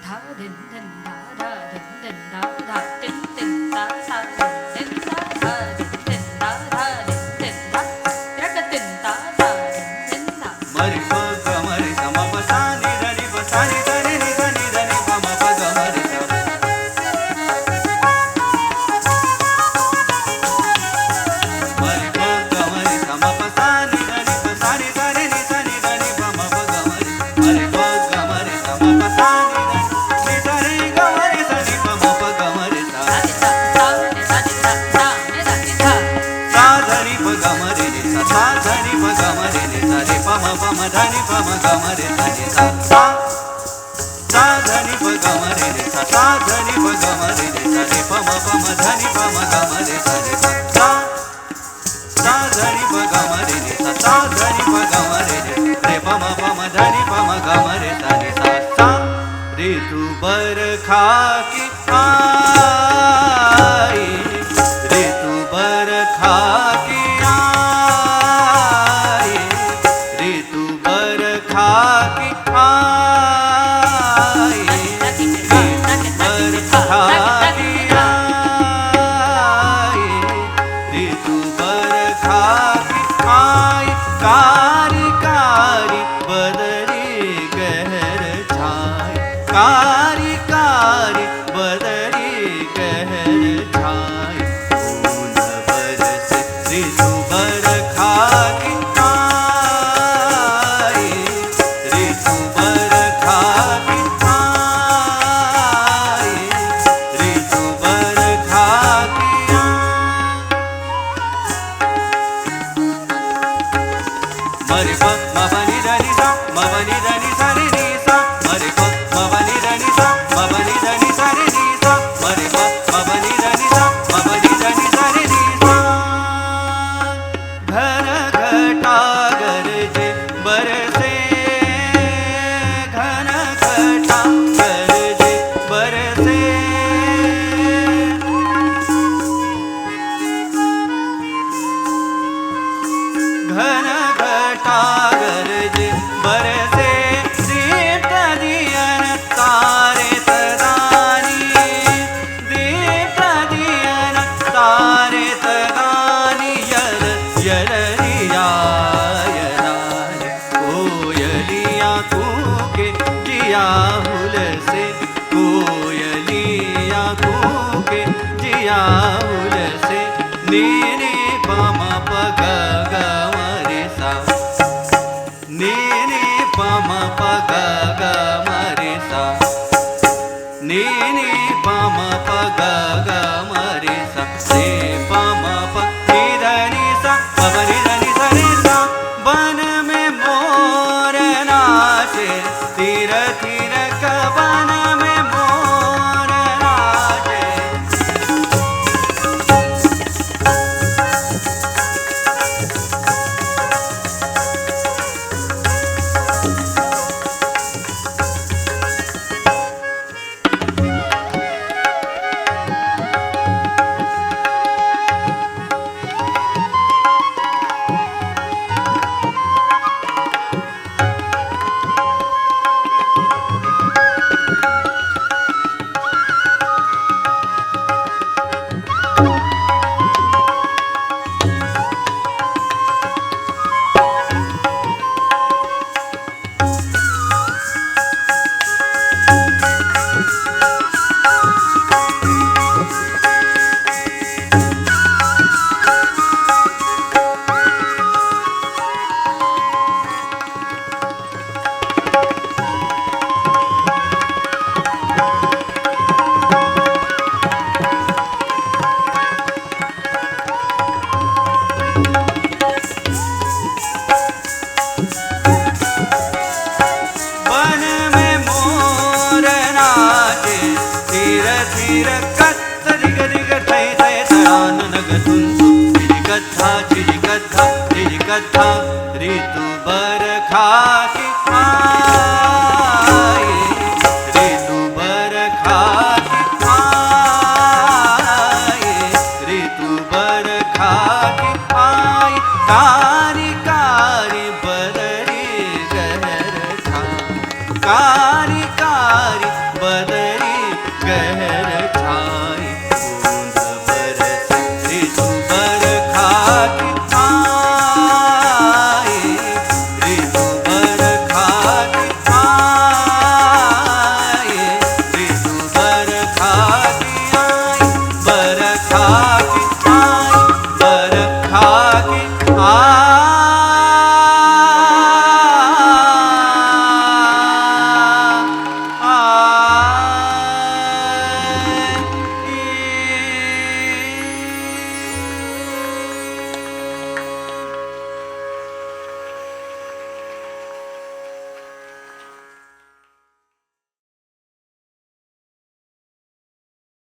धा धिन धिन धा धा धिन धिन धा धा टिन टिन धा धा धिन धिन धा धा धिन धिन धा धा धिन धिन धा रक टिन धा धा धिन धिन धा मरि प ग मरि स म प सा नि ध नि प सा नि ध नि नि ध नि ध नि प म प ग मरि स मरि प ग मरि स म प सा नि ध नि प सा नि ध नि नि ध नि ध नि प म प ग मरि मरि प ग मरि स म प सा नि ध नि ध नि ग मरि स नि प म प ग मरि स धा नि धा धा नि धा नि धा धा नि धा नि धा सा ध नि प ग मरि नि सा सा ध नि प ग मरि नि सा रे प म ध नि प म ग मरि स नि सा सा सा ध नि प ग मरि नि सा सा ध नि प ग मरि नि सा रे प म ध नि प म ग मरि स नि सा सा सा ध नि प ग मरि नि सा सा ध नि प ग मरि नि रे प म ध नि प म ग मरि स नि सा सा ऋतु बरखा की आई ऋतु बरखा की आई ऋतु बरखा की आई ऋतु बरखा की आई ऋतु बरखा की आई कारी कारी बदरी गहर छाई कारी कारी बदरी गहर छाई फूल बरस ऋतु बरखा की आई ऋतु बरखा की आई ऋतु बरखा की मरि प म प नि ध नि सा म प नि ध नि सा रि नि सा मरि प म प नि ध नि सा म प नि ध नि सा रि नि सा मरि प म प नि ध नि सा म प नि ध नि सा रि नि सा घन घटा गरजे बरसे घन घटा गरजे बरसे घन घटा गरजे बरसे दीप्त दियन तारे तदानी दीप्त दियन तारे तदानी यल यलरिया यलारे कोयलिया कूके जिया हुल से कोयलिया कूके जिया हुल से नीनी पम प ग ग मरि सा नीनी पम प ग ग मरि सा नीनी पम प ग ग मरि सा रे पम प नि ध नि सा प प नि ध नि सा रे सा वन में मोर नाचे तीर तीर क वन में मोर नाचे वन में मोर नाचे तीर तीर कत्त दिग दिग तै तै तड़ान नग तुंतु चिरी कथा ऋतु बरखा की आई ऋतु बरखा की आई ऋतु बरखा की आई कारी कारी बदरी गहर छाई कारी कारी आ